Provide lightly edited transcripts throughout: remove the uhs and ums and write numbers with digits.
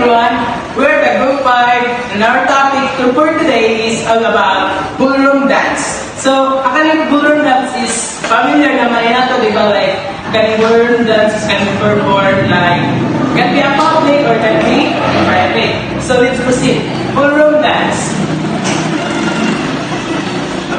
everyone, we're the Group 5 and our topic for today is all about ballroom dance. So, akaling ballroom dance is familiar naman yan ito, di ba? Like, ballroom dance can be performed like, can be a public or can be private. So, let's proceed. Ballroom dance.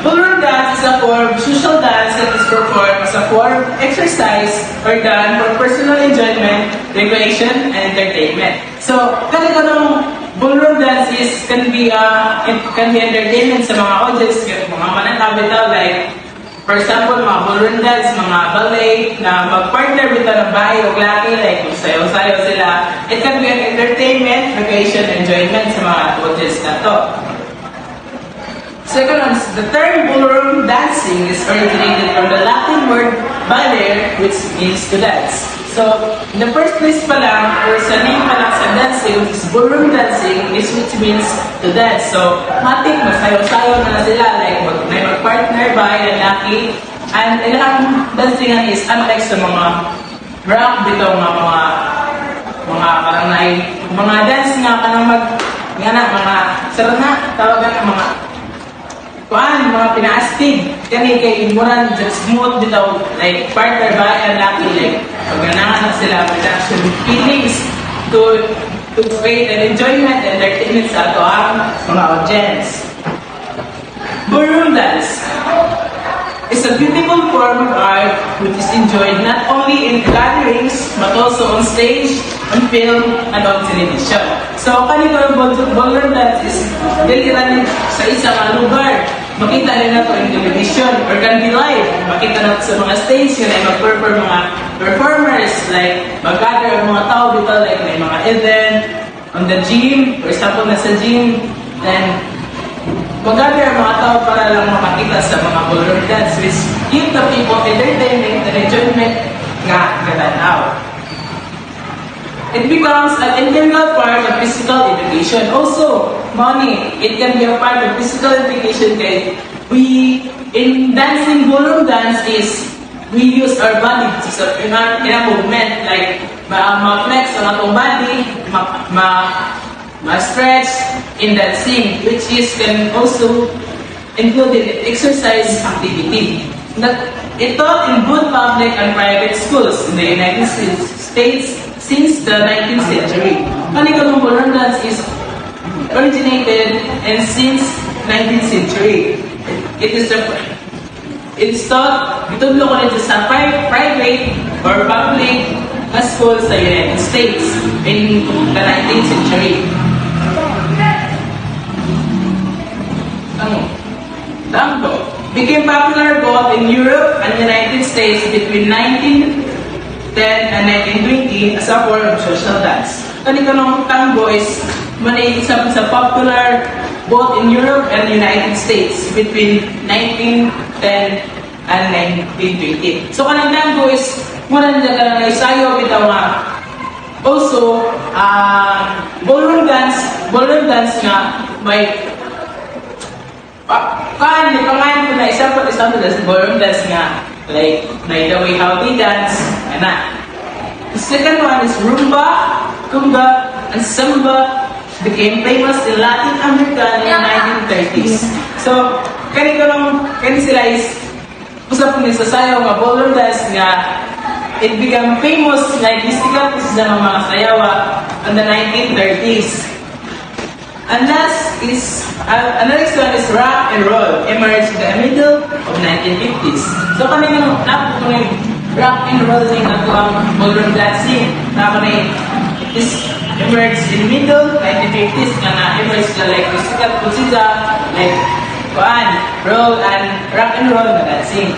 Ballroom dance is a form of social dance that is performed as a form of exercise or done for personal enjoyment, recreation, and entertainment. So, ganito ng ballroom dance can be entertainment sa mga audience, mga mananabitaw, like, for example, mga ballroom dance, mga ballet, na mag-partner bitaw ng bahay o laki, like, sayo-sayo sila. It can be an entertainment, recreation, enjoyment sa mga audience na to. Second one, the term ballroom dancing is originated from the Latin word ballare, which means to dance. So, in the first place pa lang, or sa name pa lang sa dancing, which is ballroom dancing, which means to dance. So, matik, masayo-sayo na sila, like may mag-partner ba, lalaki. And ilang dancingan is unlike sa mga rock dito, mga parang mga dance nga ka nang mga sarana, tawagan ng mga mga pinaastig. Kani kay imuran just smooth bitaw, like partner ba and lucky, like paganahan na sila production feelings to create an enjoyment and entertainment sa ato ang mga audience. Ballroom dance is a beautiful form of art which is enjoyed not only in gatherings but also on stage, on film, and on television. So, kanito ballroom dance is diliran sa isang lugar. Makita rin na ito in television or can be live. Makita na sa mga stage yun ay mag-perform mga performers, like mag-gather ang mga tao dito, like may mga event on the gym, for example, nasa gym, then mag-gather ang mga tao para lang makakita sa mga ballroom dance which give the people entertainment and enjoyment nga katanaw. It becomes an integral part of physical education. Also, money, it can be a part of physical education kaya in dancing, ballroom dance is, we use our body in a movement, like, ma-flex ang atong body, ma-stretch in dancing, which is can also include in exercise activity. It taught in both public and private schools in the United States since the 19th century. Kanito ballroom dance is originated and since 19th century. It's taught bitudlo ko nito sa private or public schools sa United States in the 19th century. Tango became popular both in Europe and United States between 1910 and 1920 as a form of social dance. Kanito ng tango is isa sa popular both in Europe and United States between 1910 and 1920. So kanang tango is muna nila ka na isayo bitaw nga. Also, ballroom dance nga may pangalan ko na example sa ballroom dance nga, like the way how they dance, and that. The second one is rumba, conga, and samba became famous in Latin America in the 1930s. So, kani sila is usap ni sa sayaw nga ballroom dance nga it became famous, like mystical sa mga sayawa in the 1930s. And last is, another one is rock and roll, emerged in the middle of 1950s. So kami rock and roll din na ang ballroom dancing. Is emerged in middle 1950s na emerged na like musical kusida, like roll and rock and roll na dancing.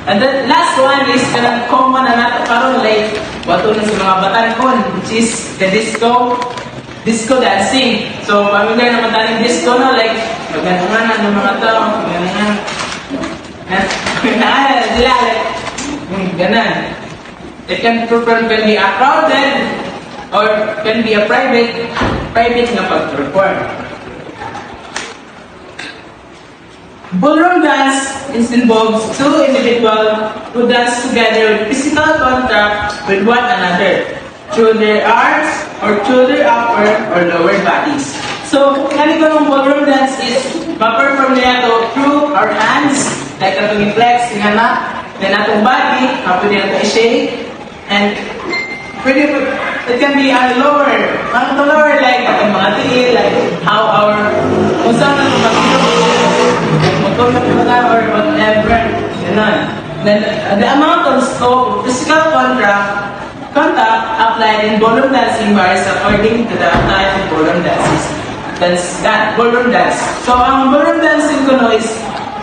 And the last one is kanang common na nato karon, like wato na sa mga batankon, which is the disco dancing. So, familiar naman tayo disco, no? Like, magandungan ng mga tao, magandungan sila, like, ganan. It can be a crowded or can be a private na pag-perform. Ballroom dance involves two individuals who dance together with physical contact with one another. through their arms or through their upper or lower bodies. So, ganito ng ballroom dance is ma-perform niya to through our hands, like itong i-flex, ingana, then atong body, pwede natin i-shake, and pwede po, it can be on lower, like atong mga tiil, like how our, kung saan natin mag-tulog or whatever, ganun. Then, the amount of scope, physical contact applied in ballroom dancing varies according to the type of ballroom dances. That's that, ballroom dance. So, ang ballroom dancing ko no is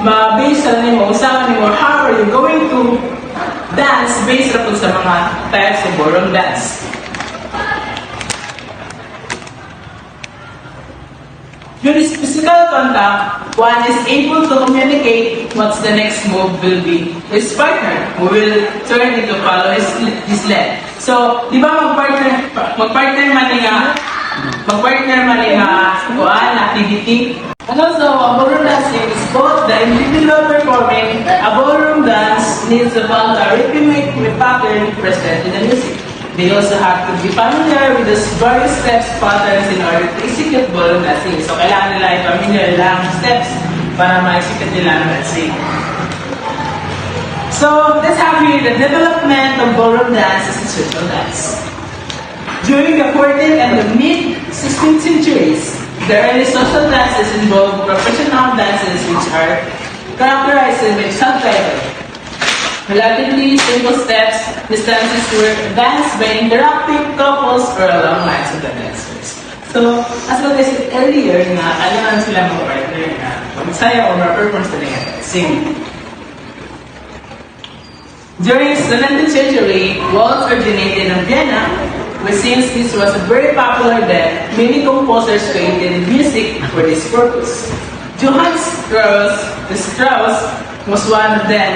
ma-base na nimo, usapan nimo, how are you going to dance based na sa mga types of ballroom dance. Yung physical contact, one is able to communicate what's the next move will be his partner, who will turn into follow his lead. So, di ba mag-partner man kuan activity. And also, a ballroom dancing is both the individual performing a ballroom dance needs to follow a rhythmic pattern present in the music. They also have to be familiar with the various steps patterns in order to execute ballroom dancing. So, kailangan nila i-familiar lang steps para ma-execute nila ang dancing. So, let's have here the development of ballroom dance as a social dance. During the 14th and the mid-16th centuries, the early social dances involved professional dances which are characterized by subtitle. Relatively simple steps, these dances were danced by interactive couples or along lines of the dancers. So, as what I said earlier, na kailangan sila mga partner na magsaya o ma-perform sila nga singing. During the 17th century, waltz originated in Vienna, but since this was very popular then, many composers created music for this purpose. Johann Strauss was one of them,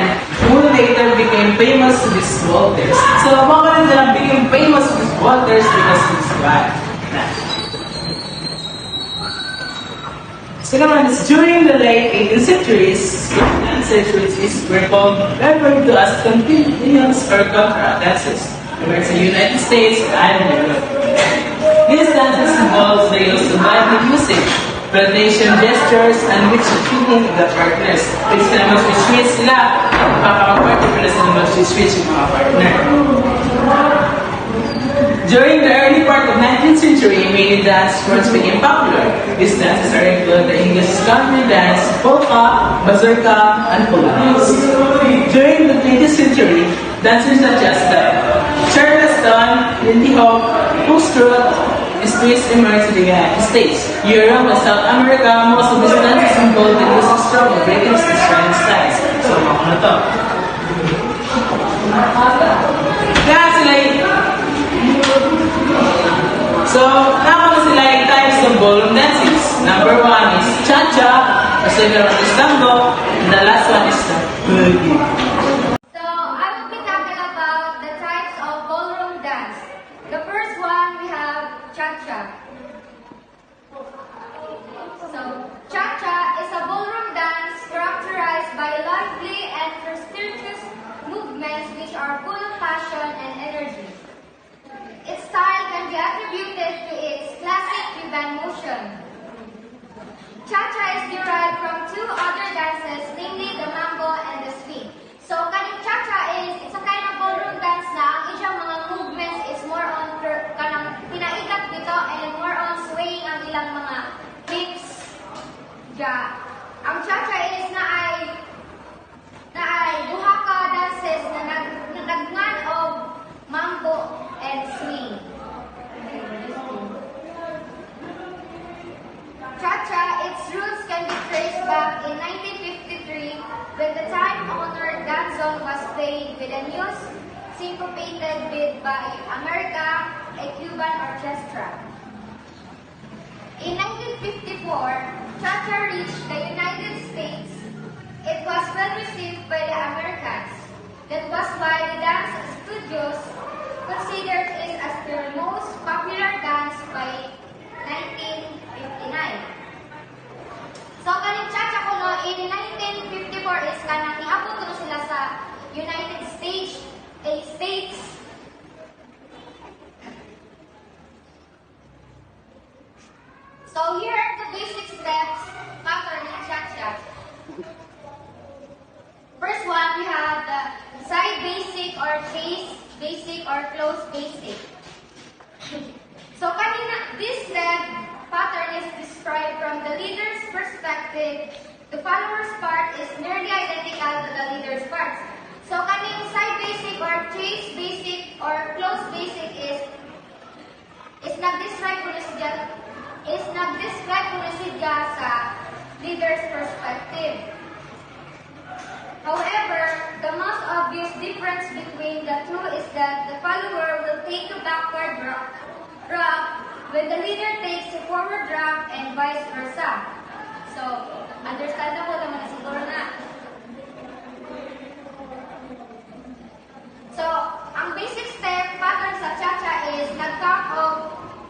who later became famous to these waltzers. So, mga nila became famous to these waltzers because of this band. So naman, during the late 18th centuries, dances which were called referred to as continuous or contra dances. They were in the United States and Europe. These dances involve the use of lively music, rotation gestures, and which feeling the partners. Which na mag-switch sila, makakapag-partner pero sila mag-switch yung mga partner. During the early part of 19th century, many dance forms became popular. These dances are included the English country dance, polka, mazurka, and polonaise. During the 20th century, dancers such as the Charleston, Lindy Hop, Foxtrot, and twist emerged in the United States. Europe and South America, most of these dances involved the use of strong rhythms and Australian styles. So, mga na to. Kaya sila So, nakaka sila yung types of ballroom dances. Number 1 is cha-cha, the second one is tango, and the last one is the boogie. So, I will be talking about the types of ballroom dance. The first one, we have cha-cha. So, cha-cha is a ballroom dance characterized by lively and prestigious movements which are full of passion and energy. Its style can be attributed to its classic Cuban motion. Cha-cha is derived from two other dances, namely the mambo and the swing. So, kaning cha-cha it's a kind of ballroom dance na ang ilang mga movements is more on kanang pinaikat dito and more on swaying ang ilang mga hips. Ja. Ang cha-cha is na ay duha ka dances na nagdagman of mambo and swing. Cha-cha, its roots can be traced back in 1953 when the time-honored dance song was played with a new syncopated beat by America, a Cuban orchestra. In 1954, cha-cha reached the United States. It was well received by the Americans. That was why the dance studios considered it as their most popular dance by 1959. So, kaning cha-cha ko no, in 1954 is kanang niabot ko sila sa United States. So here are the basic steps pattern in cha-cha. First one, we have the side basic or chase basic or close basic. So kanina, this step pattern is described from the leader's perspective. The follower's part is nearly identical to the leader's parts. So kaning side basic or chase basic or close basic is nag-describe ko na siya sa leader's perspective. However, the most obvious difference between the two is that the follower will take a backward drop when the leader takes a forward drop and vice versa. So, understandable naman na siguro na. So, ang basic step pattern sa cha-cha is nag-count of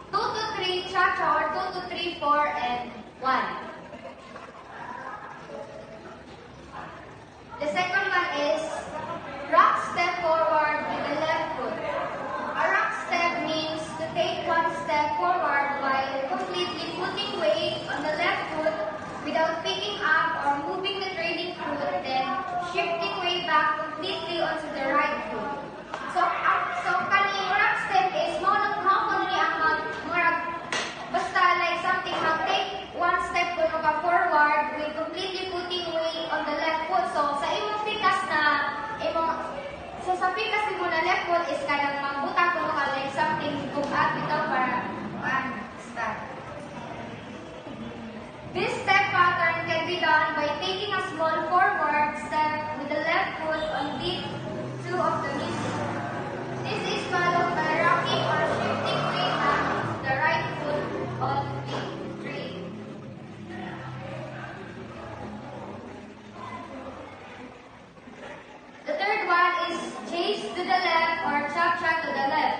2 to 3 cha-cha or 2 to 3, 4, and 1. The second one is rock step forward with the left foot. A rock step means to take one step forward while completely putting weight on the left foot without picking up or moving the trailing foot, then shifting way back completely onto the right foot. So kaning rock step is mo ni ang basta like something take one step kuno ka forward with completely putting weight on the left foot. So sa imong pikas na sa pikas mo na left foot is kanang magbutang kuno ka like something bugat bitaw para start. This step pattern can be done by taking a small forward step with the left foot on beat 2 of the music. This is followed by rocking or shifting way back the right foot on beat 3. The third one is chase to the left or cha-cha to the left.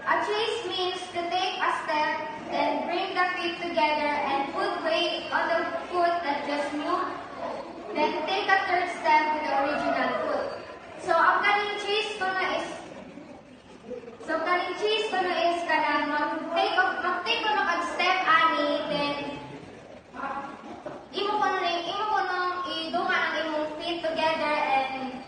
A chase means to take a step, then bring the feet together and put weight on the foot that just moved, then take a third step with the original foot. So, ang kaning chase ko na is kanang mag-take ko na kag-step ani, then imo ko nang idungan ang imong feet together and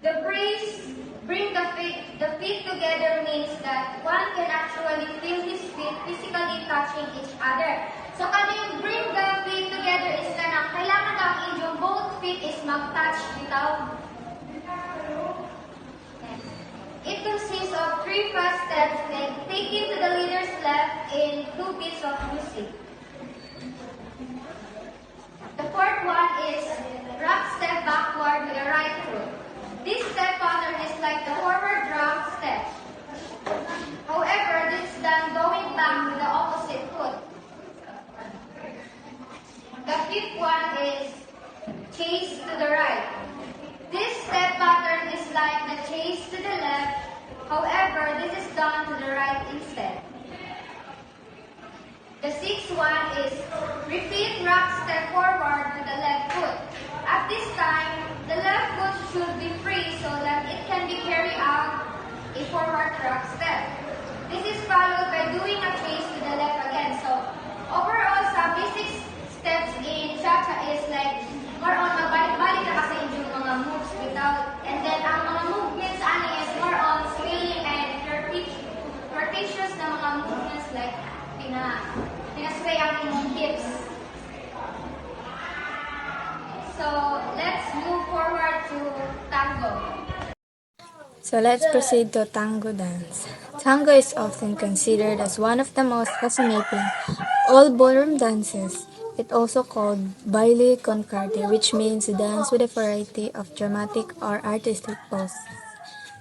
the phrase bring the feet together means that one can actually feel his feet physically touching each other. So kaning bring the feet together is kanang kailangan daw ang inyong both feet is mag-touch bitaw. It consists of 3 fast steps then taken to the leader's left in 2 beats of music. The fourth one is rock step backward with the right foot. This step pattern is like the forward drop step. However, this is done going back with the opposite foot. The fifth one is chase to the right. This step pattern is like the chase to the left. However, this is done to the right instead. The sixth one is repeat rock step forward with the left foot. At this time, the left foot should be free so that it can be carried out a forward rock step. This is followed by doing a chase to the left again. So, overall, sa basic steps in cha-cha is like more on mabalik-balik na kasi yung mga moves without, and then ang mga movements ani is more on swinging and flirtatious na mga movements like pinasway ang imong hips. So, let's move forward to tango. So let's proceed to tango dance. Tango is often considered as one of the most fascinating all ballroom dances. It also called baile con carte, which means dance with a variety of dramatic or artistic poses.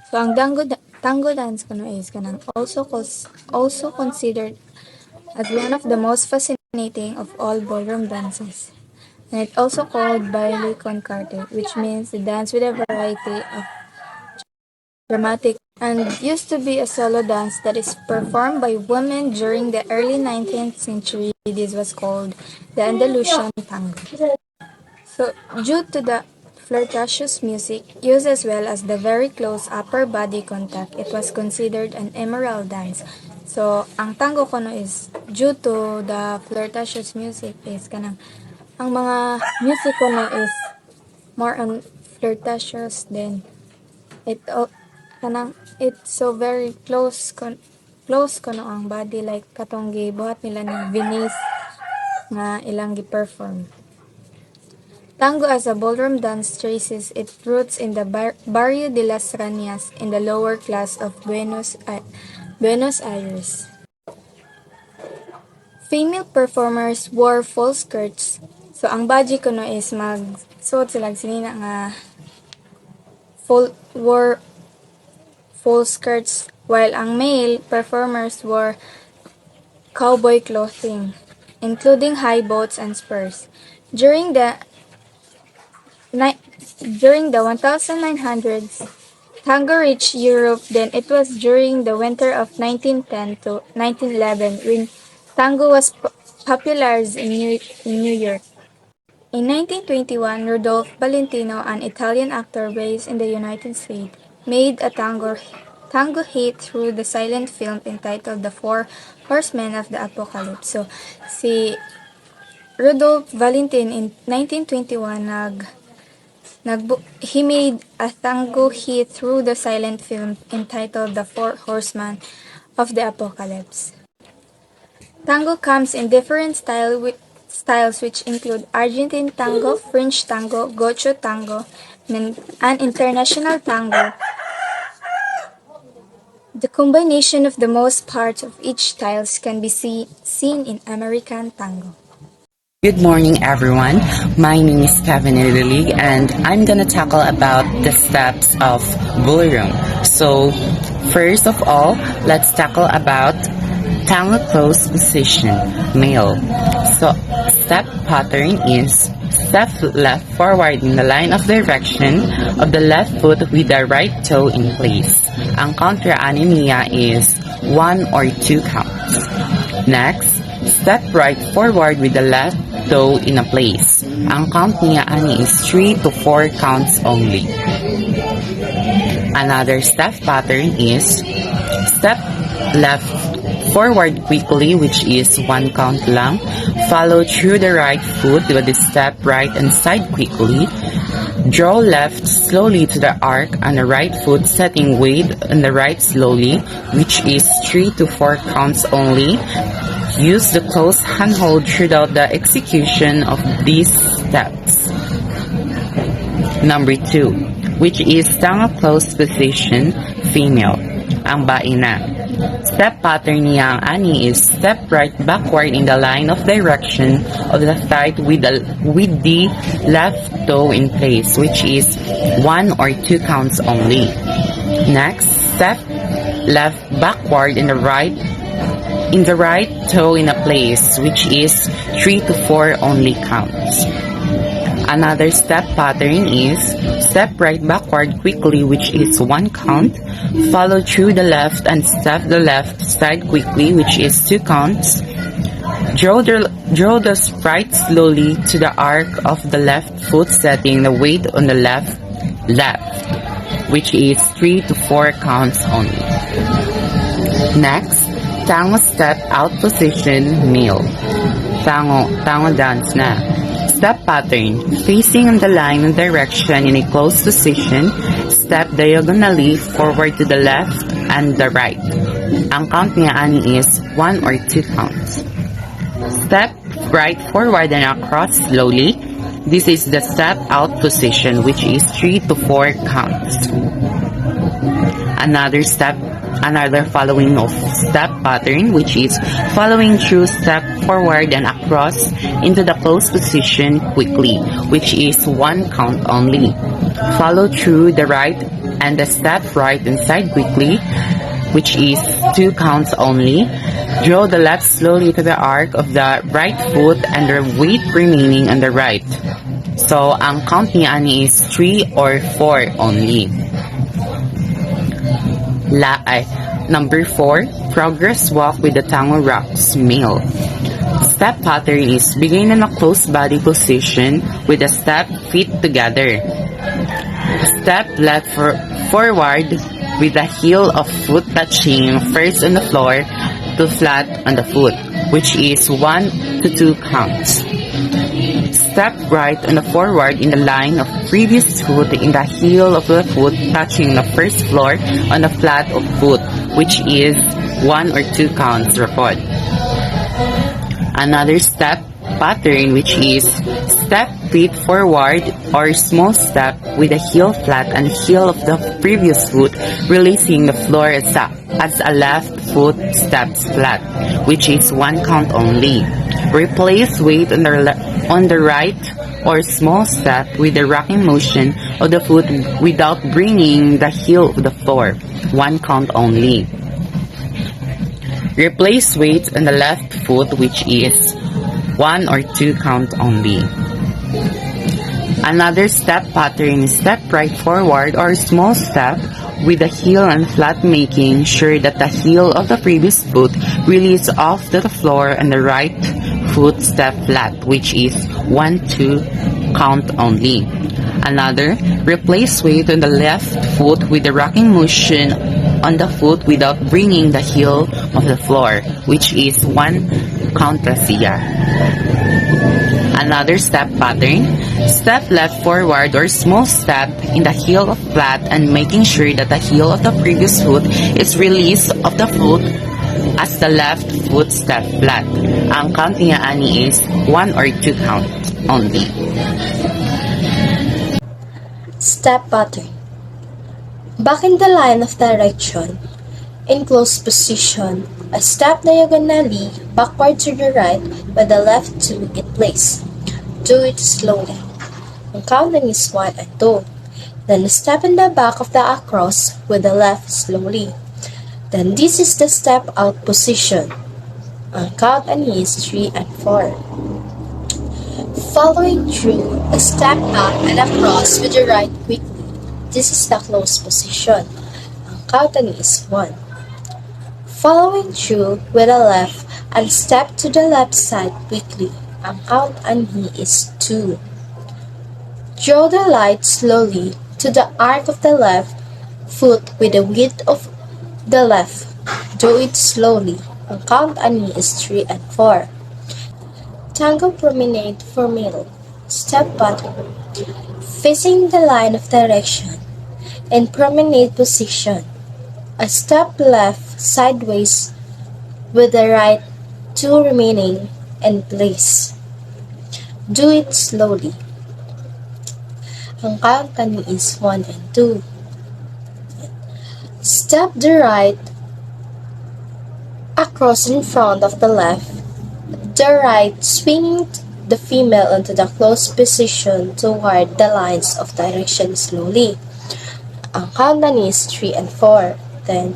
So ang tango dance kuno is kanang also considered as one of the most fascinating of all ballroom dances. And it also called baile con carte, which means the dance with a variety of dramatic and used to be a solo dance that is performed by women during the early 19th century. This was called the Andalusian tango. So due to the flirtatious music, used as well as the very close upper body contact, it was considered an immoral dance. So, ang tango ko no is, due to the flirtatious music is kanang, ang mga music ko no is more on flirtatious, then kanang it's so very close kono ang body, like katong gibuhat nila ni Venice nga ilang gi-perform. Tango as a ballroom dance traces its roots in the Barrio de las Ranias in the lower class of Buenos Aires. Female performers wore full skirts. So ang baji ko no is magsuot sila sinina nga wore full skirts, while ang male performers wore cowboy clothing, including high boots and spurs. During the 1900s, tango reached Europe. Then it was during the winter of 1910 to 1911 when tango was popularized in New York. In 1921, Rodolfo Valentino, an Italian actor based in the United States, made a tango hit through the silent film entitled The Four Horsemen of the Apocalypse. So, si Rodolfo Valentino in 1921 he made a tango hit through the silent film entitled The Four Horsemen of the Apocalypse. Tango comes in different styles which include Argentine tango, French tango, Gaucho tango, and international tango. The combination of the most parts of each styles can be seen in American tango. Good morning, everyone. My name is Kevin Lily, and I'm gonna tackle about the steps of ballroom. So, first of all, let's tackle about tango close position, male. So, step pattern is step left forward in the line of direction of the left foot with the right toe in place. Ang counter anemia is 1 or 2 counts. Next, step right forward with the left toe in a place. Ang count niya ani is 3 to 4 counts only. Another step pattern is step left forward quickly, which is 1 count lang. Follow through the right foot with the step right and side quickly. Draw left slowly to the arc on the right foot, setting weight on the right slowly, which is 3 to 4 counts only. Use the close handhold throughout the execution of these steps. Number 2, which is tango close position, female. Ang baina. Step pattern niya ang ani is step right backward in the line of direction of the thigh with the left toe in place, which is 1 or 2 counts only. Next, step left backward in the right toe in a place, which is 3 to 4 only counts. Another step pattern is step right backward quickly, which is 1 count. Follow through the left and step the left side quickly, which is 2 counts. Draw the right slowly to the arc of the left foot, setting the weight on the left, which is 3 to 4 counts only. Next, tango step out position, male. Tango dance na. Step pattern, facing on the line and direction in a close position, step diagonally forward to the left and the right. Ang count niya ani is 1 or 2 counts. Step right forward and across slowly. This is the step out position, which is 3 to 4 counts. Another following of step pattern, which is following through step forward and across into the close position quickly, which is 1 count only. Follow through the right and the step right and side quickly, which is 2 counts only. Draw the left slowly to the arc of the right foot and the weight remaining on the right. So, ang count niya ani is 3 or 4 only. Number 4, progress walk with the tango rocks, male. Step pattern is begin in a close body position with the step feet together. Step left forward with the heel of foot touching first on the floor to flat on the foot, which is 1 to 2 counts. Step right on the forward in the line of previous foot in the heel of the foot touching the first floor on the flat of foot, which is 1 or 2 counts record. Another step pattern, which is step feet forward or small step with the heel flat and heel of the previous foot releasing the floor as a left foot steps flat, which is 1 count only. Replace weight on the right or small step with the rocking motion of the foot without bringing the heel of the floor, 1 count only. Replace weight on the left foot, which is 1 or 2 count only. Another step pattern is step right forward or small step with the heel and flat, making sure that the heel of the previous foot release off to the floor and the right foot step flat, which is 1-2 count only. Another, replace weight on the left foot with the rocking motion on the foot without bringing the heel of the floor, which is 1 count rasia. Another step pattern, step left forward or small step in the heel of flat and making sure that the heel of the previous foot is released of the foot as the left foot step flat. Ang count niya ani is 1 or 2 count only. Step pattern. Back in the line of direction, in close position, a step diagonally backward to the right with the left two in place. Do it slowly. Ang counting is 1 and 2. Then step in the back of the across with the left slowly. Then this is the step out position. Ang count is 3 and 4. Following through, a step out and across with the right quickly. This is the close position. Ang count is 1. Following through with the left and step to the left side quickly. Ang count is 2. Draw the light slowly to the arc of the left foot with the width of the left. Do it slowly. Ang count is 3 and 4. Tango promenade for middle. Step pattern. Facing the line of direction. In promenade position. A step left sideways with the right 2 remaining in place. Do it slowly. Ang count is 1 and 2. Step the right across in front of the left. The right swinging the female into the close position toward the lines of direction slowly. Ang count is 3 and 4. Then,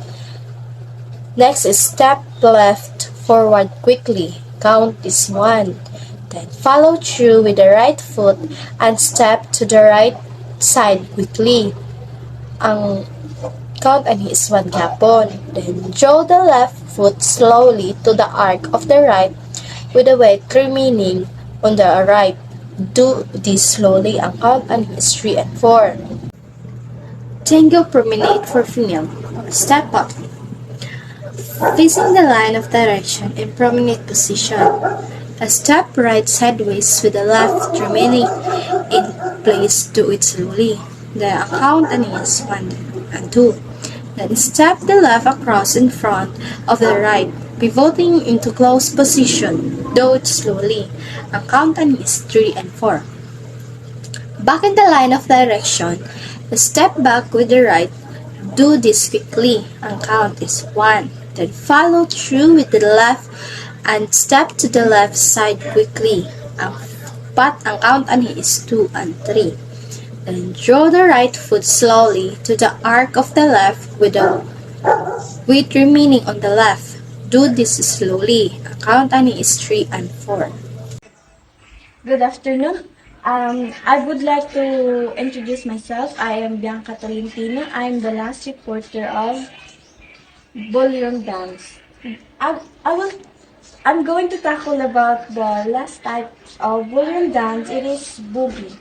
next is step left forward quickly. Count is 1. Then, follow through with the right foot and step to the right side quickly. Ang count is 1 gapon. Then, draw the left foot slowly to the arc of the right with the weight remaining on the right. Do this slowly. Ang count is 3 and 4. Tango promenade for female. Step up. Facing the line of direction in promenade position. A step right sideways with the left remaining in place. Do it slowly. The count is 1 and 2. Then step the left across in front of the right, pivoting into close position. Do it slowly. Ang count is 3 and 4. Back in the line of direction, step back with the right. Do this quickly. Ang count is 1. Then follow through with the left and step to the left side quickly. Ang count is 2 and 3. Then draw the right foot slowly to the arc of the left with the weight remaining on the left. Do this slowly. Ang count is 3 and 4. Good afternoon. I would like to introduce myself. I am Bianca Tolentino. I am the last reporter of Ballroom Dance. I'm going to tackle about the last type of ballroom dance. It is boogie.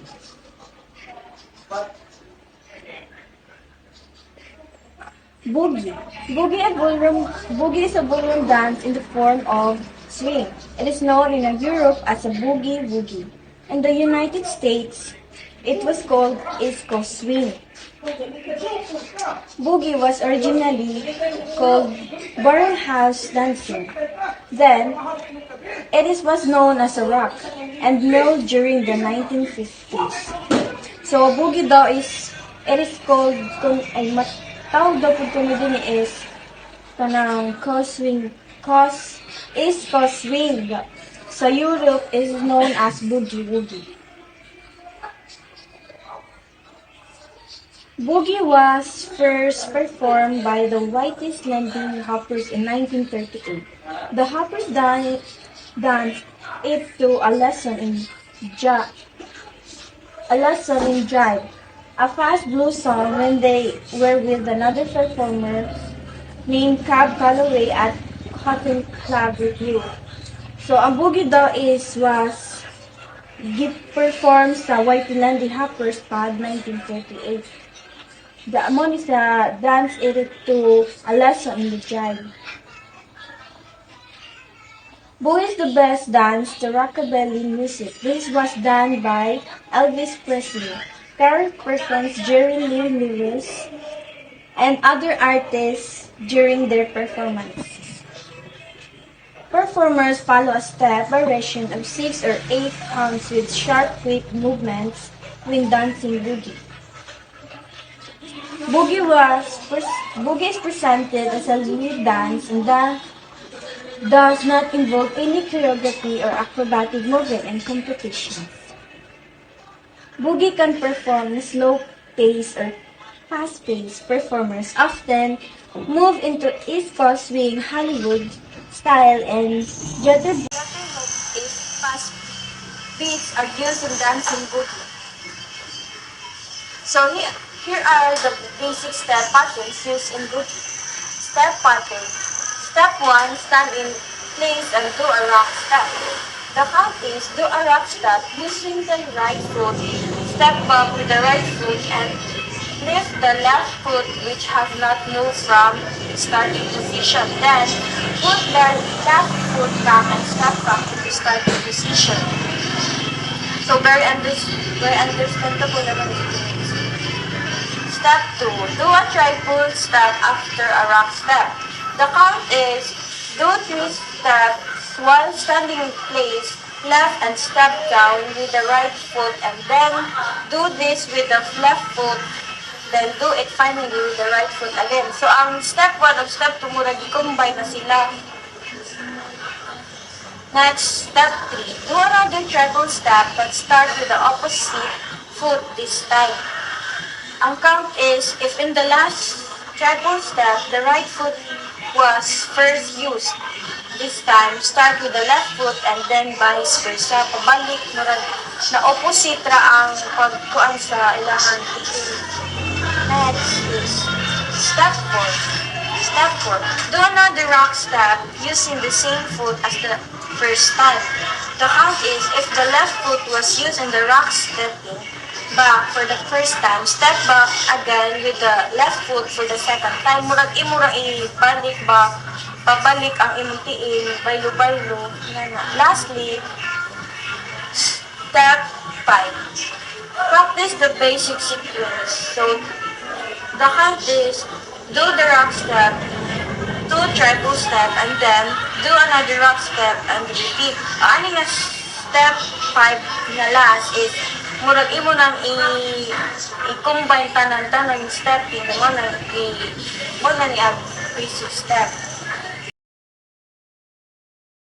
Boogie. Boogie is a ballroom dance in the form of swing. It is known in Europe as a boogie woogie. In the United States, it was called East Coast swing. Boogie was originally called barrel house dancing. Then, was known as a rock and roll during the 1950s. So, boogie daw it is called, kung ay tawag daw po kami din is, kanang East Coast swing. Sa Europe is known as boogie woogie. Boogie was first performed by the Whitest Landing Hoppers in 1938. The Hoppers danced it to a lesson in jive, a fast blues song when they were with another performer named Cab Calloway at Cotton Club Review. So, ang boogie daw was performed sa Whitest Landing Hoppers Pad 1938. The amount is a dance it to a lesson in the jive. Boogie is the best dance to rockabilly music. This was done by Elvis Presley, Carol Perkins, Jerry Lee Lewis, and other artists during their performances. Performers follow a step variation of 6 or 8 counts with sharp quick movements when dancing boogie. Boogie is presented as a lead dance and does not involve any choreography or acrobatic movement in competitions. Boogie can perform in slow-paced or fast-paced. Performers often move into East Coast swing, Hollywood style, and jitterbug is fast beats are used in dancing boogie. So here are the basic step patterns used in boogie. Step pattern. Step 1, stand in place and do a rock step. The count is do a rock step using the right foot, step back with the right foot and lift the left foot which has not moved from starting position. Then put the left foot back and step back into starting position. So very understandable naman ito. Step 2. Do a triple step after a rock step. The count is do 3 steps while standing in place, left and step down with the right foot and then do this with the left foot, then do it finally with the right foot again. So ang step 1 of step 2 murag i-combine na sila. Next, step 3. Do another triple step but start with the opposite foot this time. Ang count is, if in the last triple step, the right foot was first used. This time, start with the left foot and then vice versa. Pabalik, murag na opposite ra ang pagkuan sa ilahan. Next is step 4. Step 4. Do another rock step using the same foot as the first time. The count is, if the left foot was used in the rock stepping, back for the first time, step back again with the left foot for the second time. Murag imura ibalik ba, pabalik ang imong tiin, baylo-baylo. Lastly, step 5. Practice the basic sequence. So, the count is, do the rock step, 2 triple step, and then do another rock step and repeat. Ani nga step 5 na last is, murag imo nang i-combine tanan-tanan yung stepping mo na ni ang basic step.